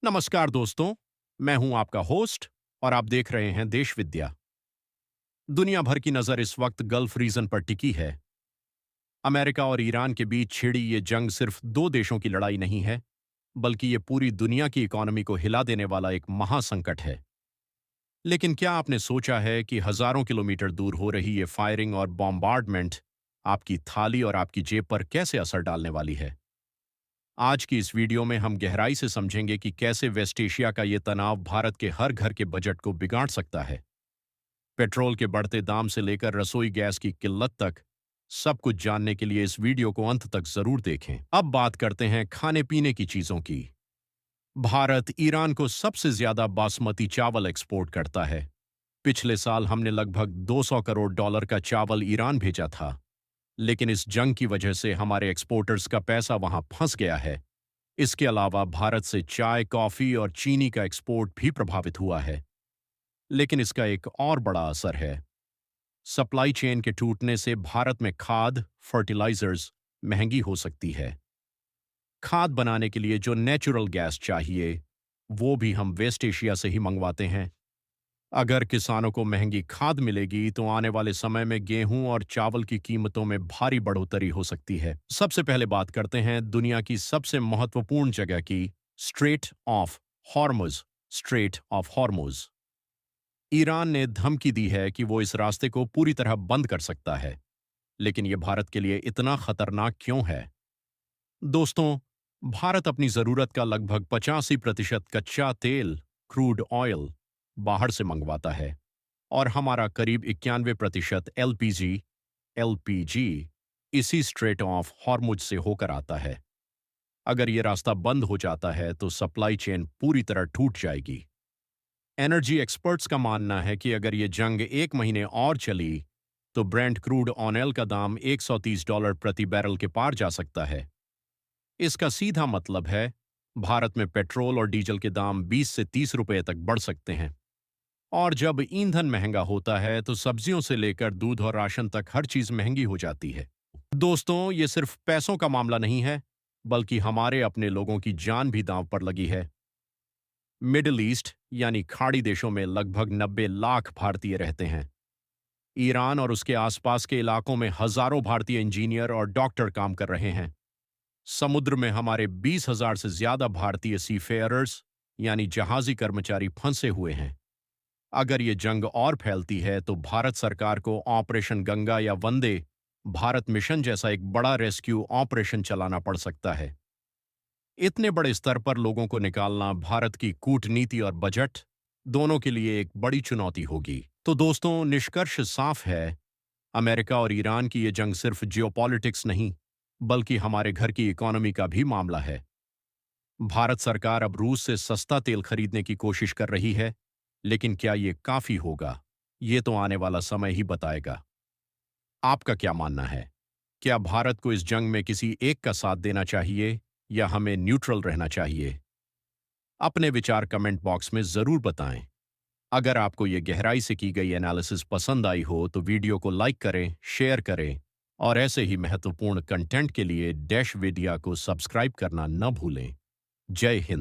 नमस्कार दोस्तों। मैं हूं आपका होस्ट और आप देख रहे हैं देश विद्या। दुनिया भर की नजर इस वक्त गल्फ रीजन पर टिकी है। अमेरिका और ईरान के बीच छिड़ी ये जंग सिर्फ दो देशों की लड़ाई नहीं है, बल्कि ये पूरी दुनिया की इकोनॉमी को हिला देने वाला एक महासंकट है। लेकिन क्या आपने सोचा है कि हजारों किलोमीटर दूर हो रही ये फायरिंग और बॉम्बार्डमेंट आपकी थाली और आपकी जेब पर कैसे असर डालने वाली है? आज की इस वीडियो में हम गहराई से समझेंगे कि कैसे वेस्ट एशिया का ये तनाव भारत के हर घर के बजट को बिगाड़ सकता है। पेट्रोल के बढ़ते दाम से लेकर रसोई गैस की किल्लत तक, सब कुछ जानने के लिए इस वीडियो को अंत तक जरूर देखें। अब बात करते हैं खाने पीने की चीजों की। भारत ईरान को सबसे ज्यादा बासमती चावल एक्सपोर्ट करता है। पिछले साल हमने लगभग 200 करोड़ डॉलर का चावल ईरान भेजा था, लेकिन इस जंग की वजह से हमारे एक्सपोर्टर्स का पैसा वहां फंस गया है। इसके अलावा भारत से चाय, कॉफी और चीनी का एक्सपोर्ट भी प्रभावित हुआ है। लेकिन इसका एक और बड़ा असर है। सप्लाई चेन के टूटने से भारत में खाद, फर्टिलाइजर्स महंगी हो सकती है। खाद बनाने के लिए जो नेचुरल गैस चाहिए, वो भी हम वेस्ट एशिया से ही मंगवाते हैं। अगर किसानों को महंगी खाद मिलेगी तो आने वाले समय में गेहूं और चावल की कीमतों में भारी बढ़ोतरी हो सकती है। सबसे पहले बात करते हैं दुनिया की सबसे महत्वपूर्ण जगह की, straight of Hormuz. Straight of Hormuz. Iran ने धमकी दी है कि वो इस रास्ते को पूरी तरह बंद कर सकता है। लेकिन यह भारत के लिए इतना खतरनाक क्यों है? दोस्तों, भारत अपनी जरूरत का लगभग 85% कच्चा तेल, क्रूड ऑयल, बाहर से मंगवाता है और हमारा करीब 91% एलपीजी इसी स्ट्रेट ऑफ हॉर्मुज से होकर आता है। अगर ये रास्ता बंद हो जाता है तो सप्लाई चेन पूरी तरह टूट जाएगी। एनर्जी एक्सपर्ट्स का मानना है कि अगर ये जंग एक महीने और चली तो ब्रेंट क्रूड ऑयल का दाम $130 प्रति बैरल के पार जा सकता है। इसका सीधा मतलब है भारत में पेट्रोल और डीजल के दाम 20 से 30 रुपए तक बढ़ सकते हैं। और जब ईंधन महंगा होता है तो सब्जियों से लेकर दूध और राशन तक हर चीज महंगी हो जाती है। दोस्तों, ये सिर्फ पैसों का मामला नहीं है, बल्कि हमारे अपने लोगों की जान भी दांव पर लगी है। मिडिल ईस्ट यानी खाड़ी देशों में लगभग 90 लाख भारतीय रहते हैं। ईरान और उसके आसपास के इलाकों में हजारों भारतीय इंजीनियर और डॉक्टर काम कर रहे हैं। समुद्र में हमारे 20,000 से ज्यादा भारतीय सीफेयरर्स यानी जहाजी कर्मचारी फंसे हुए हैं। अगर ये जंग और फैलती है तो भारत सरकार को ऑपरेशन गंगा या वंदे भारत मिशन जैसा एक बड़ा रेस्क्यू ऑपरेशन चलाना पड़ सकता है। इतने बड़े स्तर पर लोगों को निकालना भारत की कूटनीति और बजट दोनों के लिए एक बड़ी चुनौती होगी। तो दोस्तों, निष्कर्ष साफ है। अमेरिका और ईरान की ये जंग सिर्फ जियोपॉलिटिक्स नहीं, बल्कि हमारे घर की इकोनॉमी का भी मामला है। भारत सरकार अब रूस से सस्ता तेल खरीदने की कोशिश कर रही है, लेकिन क्या ये काफी होगा? ये तो आने वाला समय ही बताएगा। आपका क्या मानना है? क्या भारत को इस जंग में किसी एक का साथ देना चाहिए या हमें न्यूट्रल रहना चाहिए? अपने विचार कमेंट बॉक्स में जरूर बताएं। अगर आपको ये गहराई से की गई एनालिसिस पसंद आई हो तो वीडियो को लाइक करें, शेयर करें और ऐसे ही महत्वपूर्ण कंटेंट के लिए डैश मीडिया को सब्सक्राइब करना न भूलें। जय हिंद।